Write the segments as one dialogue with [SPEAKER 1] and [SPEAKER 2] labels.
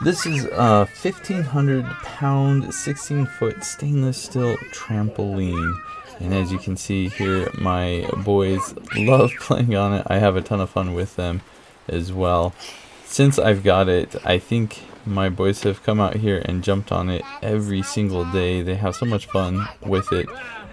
[SPEAKER 1] This is a 1,500-pound, 16-foot stainless steel trampoline. And as you can see here, my boys love playing on it. I have a ton of fun with them as well. Since I've got it, I think my boys have come out here and jumped on it every single day. They have so much fun with it.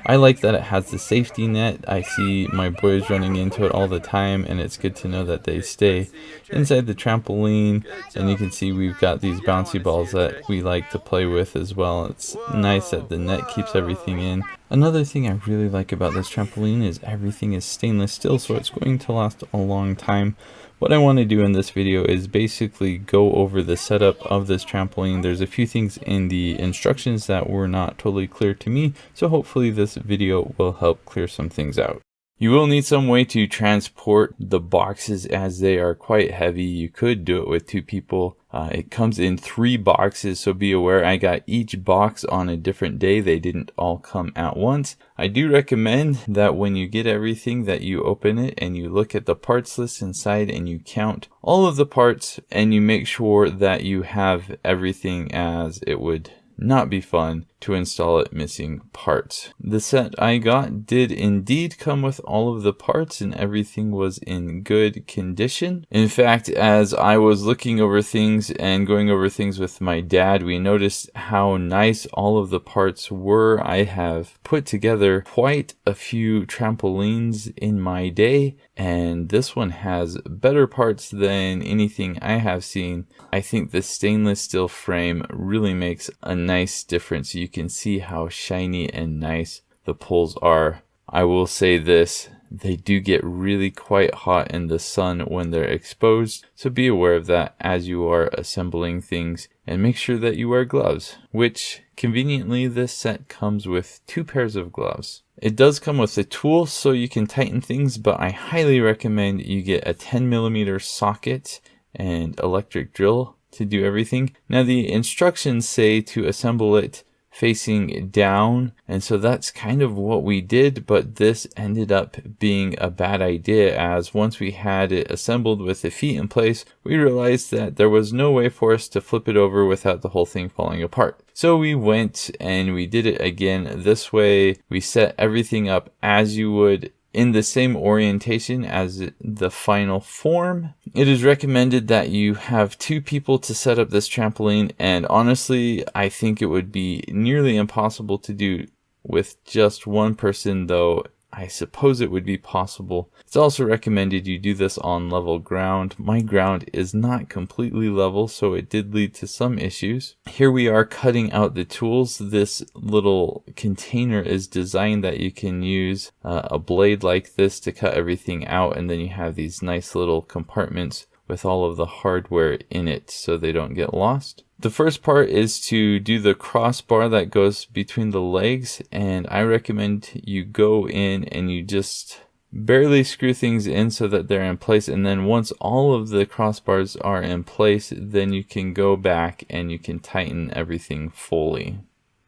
[SPEAKER 1] I like that it has the safety net. I see my boys running into it all the time, and it's good to know that they stay inside the trampoline. And you can see we've got these bouncy balls that we like to play with as well. It's nice that the net keeps everything in. Another thing I really like about this trampoline is everything is stainless steel, so it's going to last a long time. What I want to do in this video is basically go over the setup of this trampoline. There's a few things in the instructions that were not totally clear to me, so hopefully this video will help clear some things out. You will need some way to transport the boxes as they are quite heavy. You could do it with two people. It comes in 3 boxes, so be aware I got each box on a different day. They didn't all come at once. I do recommend that when you get everything that you open it and you look at the parts list inside and you count all of the parts and you make sure that you have everything, as it would not be fun to install it missing parts. The set I got did indeed come with all of the parts and everything was in good condition. In fact, as I was looking over things and going over things with my dad, we noticed how nice all of the parts were. I have put together quite a few trampolines in my day, and this one has better parts than anything I have seen. I think the stainless steel frame really makes a nice difference. You can see how shiny and nice the poles are. I will say this, they do get really quite hot in the sun when they're exposed, so be aware of that as you are assembling things, and make sure that you wear gloves, which conveniently this set comes with 2 pairs of gloves. It does come with a tool so you can tighten things, but I highly recommend you get a 10mm socket and electric drill to do everything. Now the instructions say to assemble it facing down, and so that's kind of what we did, but this ended up being a bad idea, as once we had it assembled with the feet in place, we realized that there was no way for us to flip it over without the whole thing falling apart. So we went and we did it again this way. We set everything up as you would in the same orientation as the final form. It is recommended that you have 2 people to set up this trampoline, and honestly, I think it would be nearly impossible to do with just one person, though I suppose it would be possible. It's also recommended you do this on level ground. My ground is not completely level, so it did lead to some issues. Here we are cutting out the tools. This little container is designed that you can use a blade like this to cut everything out, and then you have these nice little compartments with all of the hardware in it so they don't get lost. The first part is to do the crossbar that goes between the legs, and I recommend you go in and you just barely screw things in so that they're in place, and then once all of the crossbars are in place, then you can go back and you can tighten everything fully.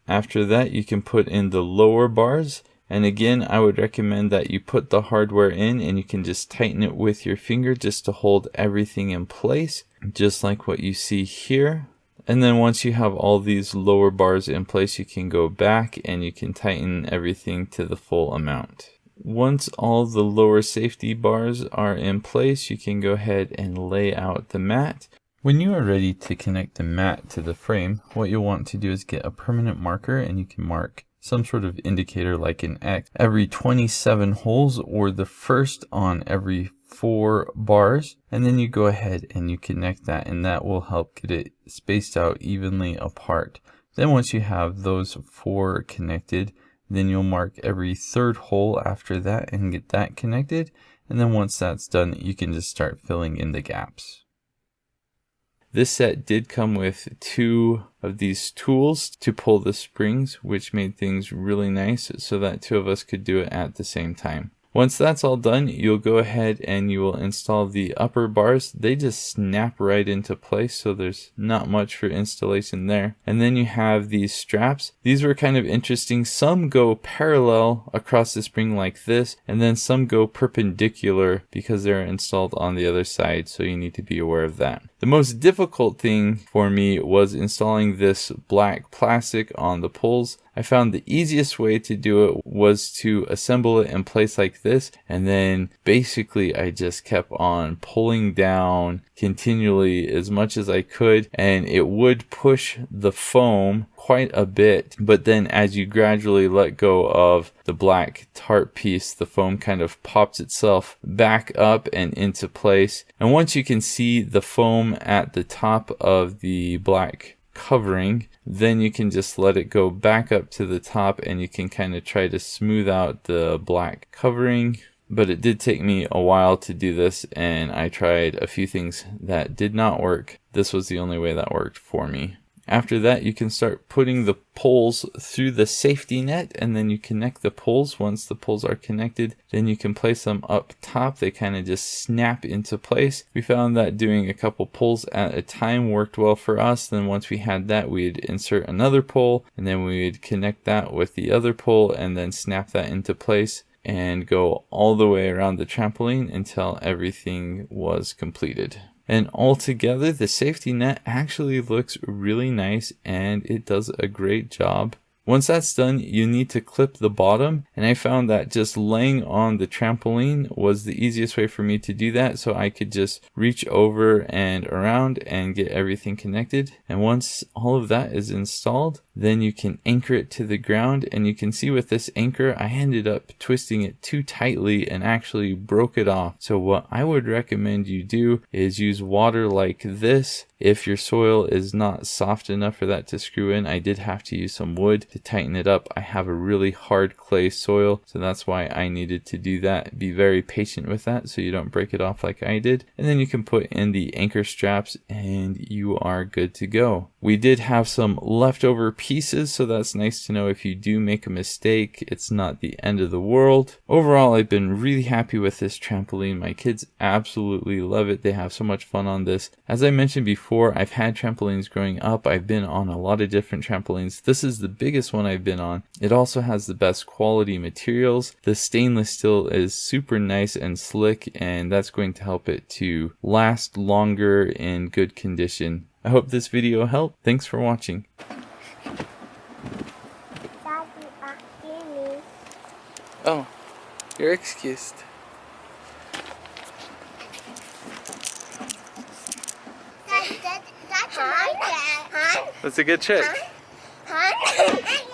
[SPEAKER 1] After that, you can put in the lower bars. And again, I would recommend that you put the hardware in and you can just tighten it with your finger just to hold everything in place, just like what you see here. And then once you have all these lower bars in place, you can go back and you can tighten everything to the full amount. Once all the lower safety bars are in place, you can go ahead and lay out the mat. When you are ready to connect the mat to the frame, what you'll want to do is get a permanent marker, and you can mark some sort of indicator like an X every 27 holes, or the first on every 4 bars, and then you go ahead and you connect that, and that will help get it spaced out evenly apart. Then once you have those 4 connected, then you'll mark every 3rd hole after that and get that connected, and then once that's done, you can just start filling in the gaps. This set did come with 2 of these tools to pull the springs, which made things really nice so that 2 of us could do it at the same time. Once that's all done, you'll go ahead and you will install the upper bars. They just snap right into place, so there's not much for installation there. And then you have these straps. These were kind of interesting. Some go parallel across the spring like this, and then some go perpendicular because they're installed on the other side, so you need to be aware of that. The most difficult thing for me was installing this black plastic on the poles. I found the easiest way to do it was to assemble it in place like this, and then basically I just kept on pulling down continually as much as I could, and it would push the foam quite a bit, but then as you gradually let go of the black tarp piece, the foam kind of pops itself back up and into place. And once you can see the foam at the top of the black covering, then you can just let it go back up to the top, and you can kind of try to smooth out the black covering. But it did take me a while to do this, and I tried a few things that did not work. This was the only way that worked for me. After that, you can start putting the poles through the safety net, and then you connect the poles. Once the poles are connected, then you can place them up top. They kind of just snap into place. We found that doing a couple poles at a time worked well for us. Then once we had that, we'd insert another pole, and then we'd connect that with the other pole, and then snap that into place and go all the way around the trampoline until everything was completed. And altogether, the safety net actually looks really nice, and it does a great job. Once that's done, you need to clip the bottom, and I found that just laying on the trampoline was the easiest way for me to do that, so I could just reach over and around and get everything connected. And once all of that is installed, then you can anchor it to the ground, and you can see with this anchor, I ended up twisting it too tightly and actually broke it off. So what I would recommend you do is use water like this. If your soil is not soft enough for that to screw in, I did have to use some wood to tighten it up. I have a really hard clay soil, so that's why I needed to do that. Be very patient with that so you don't break it off like I did. And then you can put in the anchor straps and you are good to go. We did have some leftover pieces, so that's nice to know if you do make a mistake, it's not the end of the world. Overall, I've been really happy with this trampoline. My kids absolutely love it. They have so much fun on this. As I mentioned before, I've had trampolines growing up. I've been on a lot of different trampolines. This is the biggest one I've been on. It also has the best quality materials. The stainless steel is super nice and slick, and that's going to help it to last longer in good condition. I hope this video helped. Thanks for watching. Oh, you're excused. That's my dad. That's a good trick. Huh?